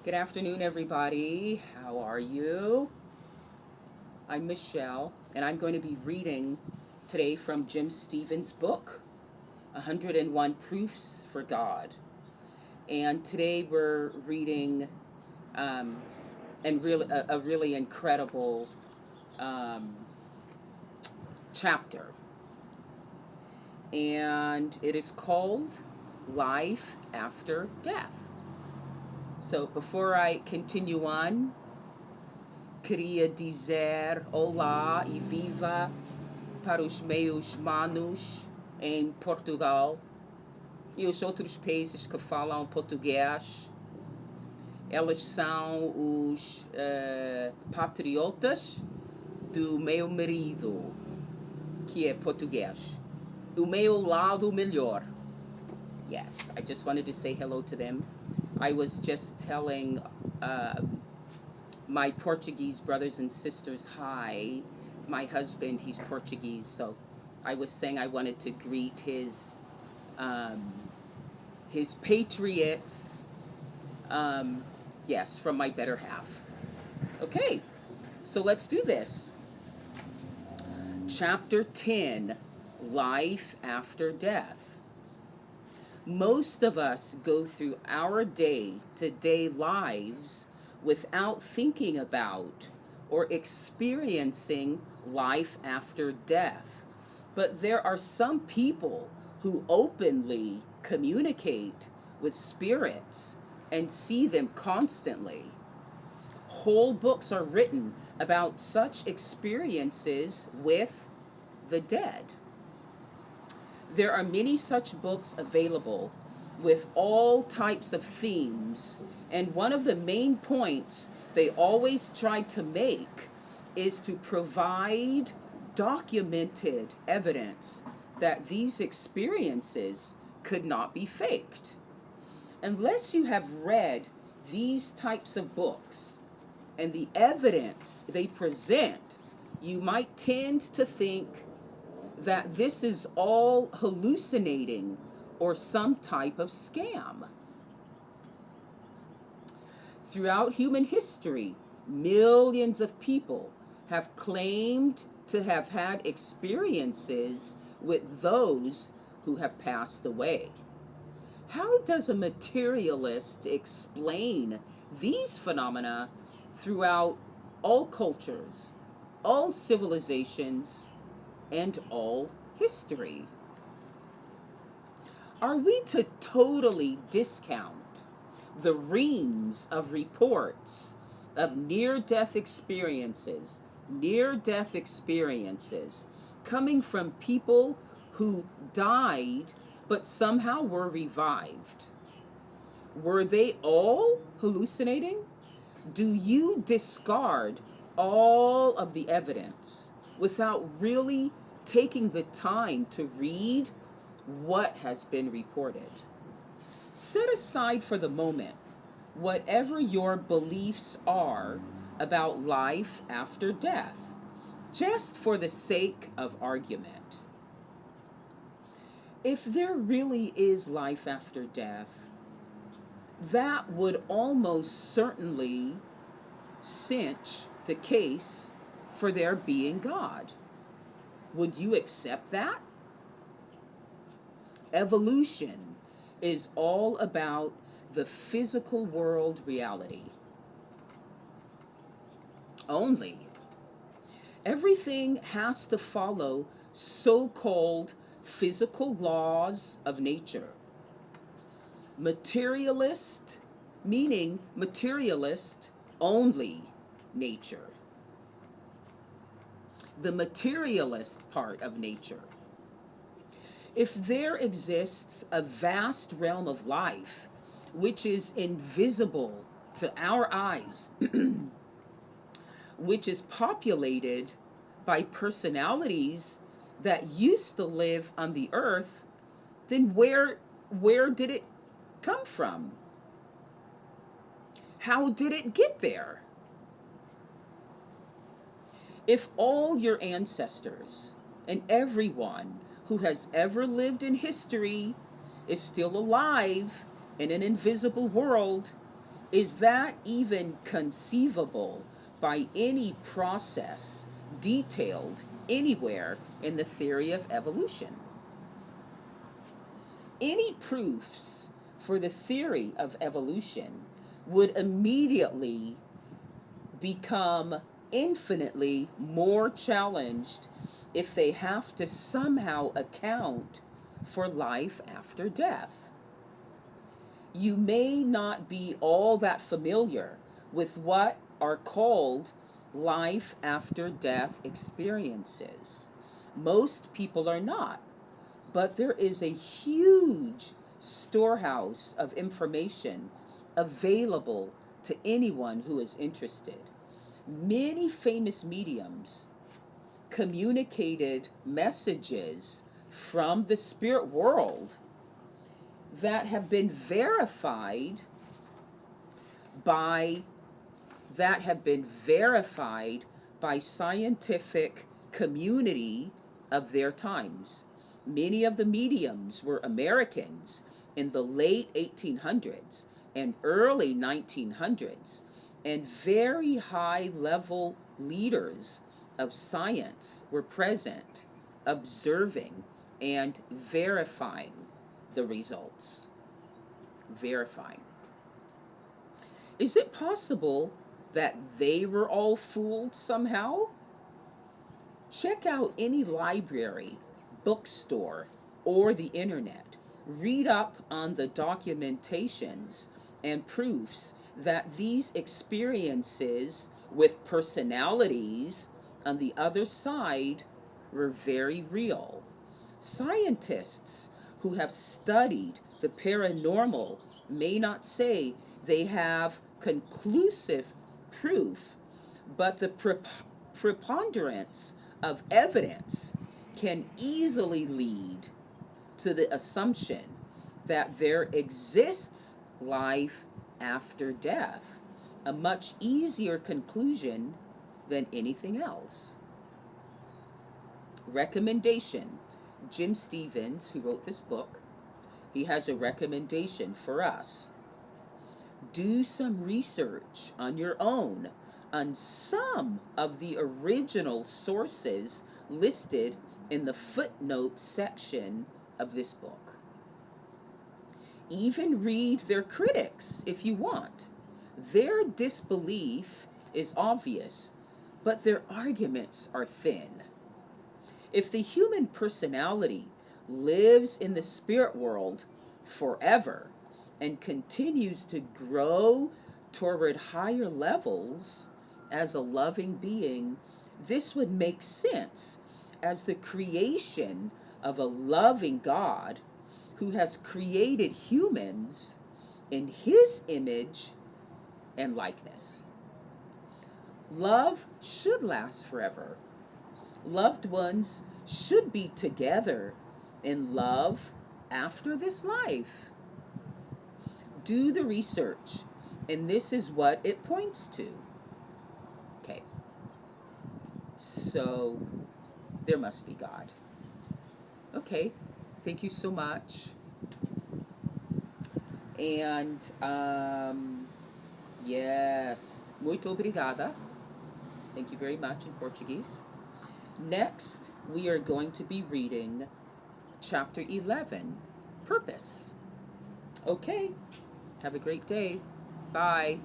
Good afternoon, everybody. How are you? I'm Michelle, and I'm going to be reading today from Jim Stevens' book, 101 Proofs for God. And today we're reading um, and really a really incredible um, chapter, and it is called Life After Death. So before I continue on, queria dizer olá e viva para os meus manos em Portugal e os outros países que falam português. Elas são os patriotas do meu marido, que é português. O meu lado melhor. Yes, I just wanted to say hello to them. I was just telling my Portuguese brothers and sisters hi. My husband, he's Portuguese, so I was saying I wanted to greet um, his patriots, yes, from my better half. Okay, so let's do this. Chapter 10, Life After Death. Most of us go through our day-to-day lives without thinking about or experiencing life after death. But there are some people who openly communicate with spirits and see them constantly. Whole books are written about such experiences with the dead. There are many such books available with all types of themes, and one of the main points they always try to make is to provide documented evidence that these experiences could not be faked. Unless you have read these types of books and the evidence they present, you might tend to think that this is all hallucinating or some type of scam. Throughout human history, millions of people have claimed to have had experiences with those who have passed away. How does a materialist explain these phenomena throughout all cultures, all civilizations, and all history? Are we to totally discount the reams of reports of near death experiences coming from people who died but somehow were revived? Were they all hallucinating? Do you discard all of the evidence without really taking the time to read what has been reported? Set aside for the moment whatever your beliefs are about life after death, just for the sake of argument. If there really is life after death, that would almost certainly cinch the case for there being God. Would you accept that? Evolution is all about the physical world reality only. Everything has to follow so-called physical laws of nature. Materialist, meaning materialist only nature. The materialist part of nature. If there exists a vast realm of life which is invisible to our eyes, which is populated by personalities that used to live on the earth, then where did it come from? How did it get there? If all your ancestors and everyone who has ever lived in history is still alive in an invisible world, Is that even conceivable by any process detailed anywhere in the theory of evolution? Any proofs for the theory of evolution would immediately become infinitely more challenged if they have to somehow account for life after death. You may not be all that familiar with what are called life after death experiences. Most people are not, but there is a huge storehouse of information available to anyone who is interested. Many famous mediums communicated messages from the spirit world that have been verified by scientific community of their times. Many of the mediums were Americans in the late 1800s and early 1900s, and very high level leaders of science were present, observing and verifying the results. Verifying. Is it possible that they were all fooled somehow? Check out any library, bookstore, or the internet. Read up on the documentations and proofs that these experiences with personalities on the other side were very real. Scientists who have studied the paranormal may not say they have conclusive proof, but the preponderance of evidence can easily lead to the assumption that there exists life after death, a much easier conclusion than anything else. Recommendation. Jim Stevens, who wrote this book, he has a recommendation for us. Do some research on your own on some of the original sources listed in the footnotes section of this book. Even read their critics if you want. Their disbelief is obvious, but their arguments are thin. If the human personality lives in the spirit world forever and continues to grow toward higher levels as a loving being, this would make sense as the creation of a loving God who has created humans in his image and likeness. Love should last forever. Loved ones should be together in love after this life. Do the research, and this is what it points to. Okay, so there must be God. Okay, thank you so much. And yes, muito obrigada. Thank you very much in Portuguese. Next, we are going to be reading chapter 11, Purpose. Okay, have a great day. Bye.